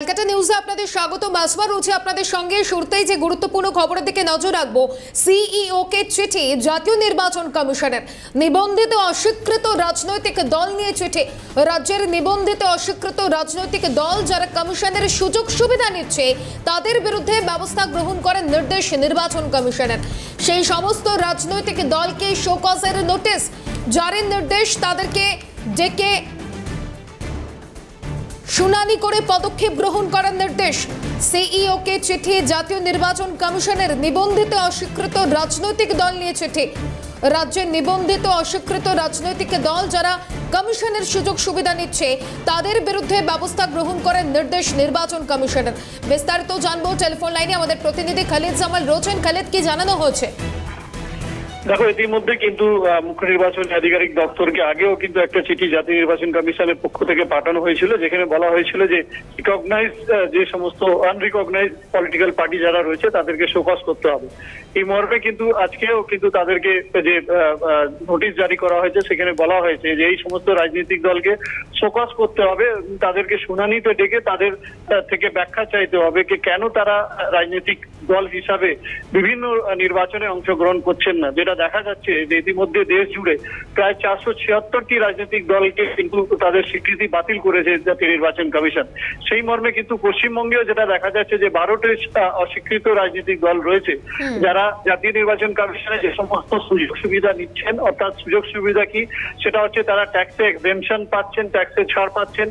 ক্যালকাটা নিউজে আপনাদের স্বাগত। মাসবা রয়েছে আপনাদের সঙ্গে। শুরুতেই যে গুরুত্বপূর্ণ খবরের দিকে নজর রাখবো। সিইও কে চিঠি জাতীয় নির্বাচন কমিশনের। নিবন্ধিত অস্বীকৃত রাজনৈতিক দল নিয়ে চিঠি। রাজ্যের নিবন্ধিত অস্বীকৃত রাজনৈতিক দল যারা কমিশনের সুযোগ সুবিধা নিচ্ছে তাদের বিরুদ্ধে ব্যবস্থা গ্রহণ করার নির্দেশ নির্বাচন কমিশনের। সেই সমস্ত রাজনৈতিক দলকে শো কজের নোটিশ জারির নির্দেশ, তাদেরকে ডেকে শুনানি করে পদক্ষেপ গ্রহণ করার নির্দেশ। সিইও কে চিঠি জাতীয় নির্বাচন কমিশনের। নিবন্ধিত অস্বীকৃত রাজনৈতিক দল নিয়ে চিঠি। রাজ্যের নিবন্ধিত অস্বীকৃত রাজনৈতিক দল যারা কমিশনের সুযোগ সুবিধা নিচ্ছে তাদের বিরুদ্ধে ব্যবস্থা গ্রহণ করার নির্দেশ নির্বাচন কমিশনের। বিস্তারিত জানবো। টেলিফোন লাইনে আমাদের প্রতিনিধি খালিদ জামাল রয়েছেন। খালিদ, কি জানানো হয়েছে? দেখো, ইতিমধ্যে কিন্তু মুখ্য নির্বাচন আধিকারিক দপ্তরকে আগেও কিন্তু একটা চিঠি জাতীয় নির্বাচন কমিশনের পক্ষ থেকে পাঠানো হয়েছিল, যেখানে বলা হয়েছিল যে রিকগনাইজ যে সমস্ত আনরিকগনাইজ পলিটিক্যাল পার্টি যারা রয়েছে তাদেরকে শোকজ করতে হবে। এই মর্মে কিন্তু আজকেও কিন্তু তাদেরকে যে নোটিশ জারি করা হয়েছে সেখানে বলা হয়েছে যে এই সমস্ত রাজনৈতিক দলকে শোকজ করতে হবে, তাদেরকে শুনানিতে ডেকে তাদের থেকে ব্যাখ্যা চাইতে হবে যে কেন তারা রাজনৈতিক দল হিসাবে বিভিন্ন নির্বাচনে অংশগ্রহণ করছেন না। যেটা দেখা যাচ্ছে যে ইতিমধ্যে দেশ জুড়ে প্রায় 476টি রাজনৈতিক দলকে কিন্তু তাদের স্বীকৃতি বাতিল করেছে জাতীয় নির্বাচন কমিশন। সেই মর্মে কিন্তু পশ্চিমবঙ্গেও যেটা দেখা যাচ্ছে যে 12টি অস্বীকৃত রাজনৈতিক দল রয়েছে যারা জাতীয় নির্বাচন কমিশনে যে সমস্ত সুযোগ সুবিধা নিচ্ছেন। অর্থাৎ সুযোগ সুবিধা কি? সেটা হচ্ছে তারা ট্যাক্সে এক্সেমশন পাচ্ছেন, ট্যাক্সে ছাড় পাচ্ছেন,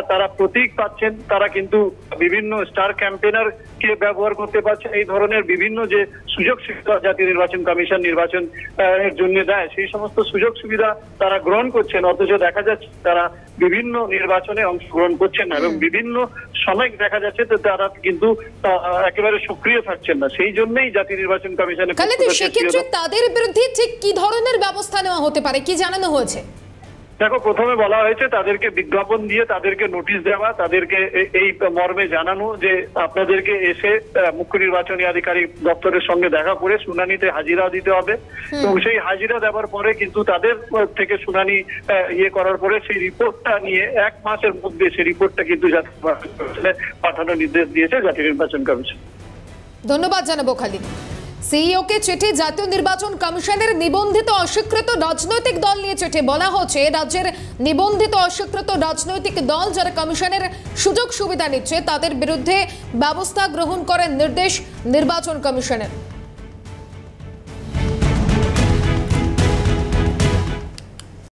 তারা প্রতীক পাচ্ছেন, তারা কিন্তু বিভিন্ন স্টার ক্যাম্পেনার কে ব্যবহার করতে পারছেন। এই ধরনের বিভিন্ন যে সুযোগ সুবিধা জাতীয় নির্বাচন কমিশন নির্বাচন এর জন্য দেয় সেই সমস্ত সুযোগ সুবিধা তারা গ্রহণ করছেন, অথচ দেখা যাচ্ছে তারা বিভিন্ন নির্বাচনে অংশগ্রহণ করছেন না এবং বিভিন্ন সময় দেখা যাচ্ছে তো তারা কিন্তু একেবারে সক্রিয় থাকছেন না। সেই জন্যই জাতীয় নির্বাচন কমিশনের সেক্ষেত্রে তাদের বিরুদ্ধে ঠিক কি ধরনের ব্যবস্থা নেওয়া হতে পারে, কি জানানো হয়েছে? দেখো, প্রথমে বলা হয়েছে তাদেরকে বিজ্ঞাপন দিয়ে তাদেরকে নোটিশ দেওয়া, তাদেরকে এই মর্মে জানানো যে আপনাদেরকে এসে মুখ্য নির্বাচনী আধিকারিক দপ্তরের সঙ্গে দেখা করে শুনানিতে হাজিরা দিতে হবে এবং সেই হাজিরা দেওয়ার পরে কিন্তু তাদের থেকে শুনানি করার পরে সেই রিপোর্টটা নিয়ে 1 মাসের মধ্যে সেই রিপোর্টটা কিন্তু জাতীয় নির্বাচন কমিশনে পাঠানোর নির্দেশ দিয়েছে জাতীয় নির্বাচন কমিশন। ধন্যবাদ জানাবো খালিদ। সিইও কে চিঠি জাতীয় নির্বাচন কমিশনের। নিবন্ধিত অস্বীকৃত রাজনৈতিক দল নিয়ে চিঠি। বলা হচ্ছে রাজ্যের নিবন্ধিত অস্বীকৃত রাজনৈতিক দল যারা কমিশনের সুযোগ সুবিধা নিচ্ছে তাদের বিরুদ্ধে ব্যবস্থা গ্রহণ করার নির্দেশ নির্বাচন কমিশনের।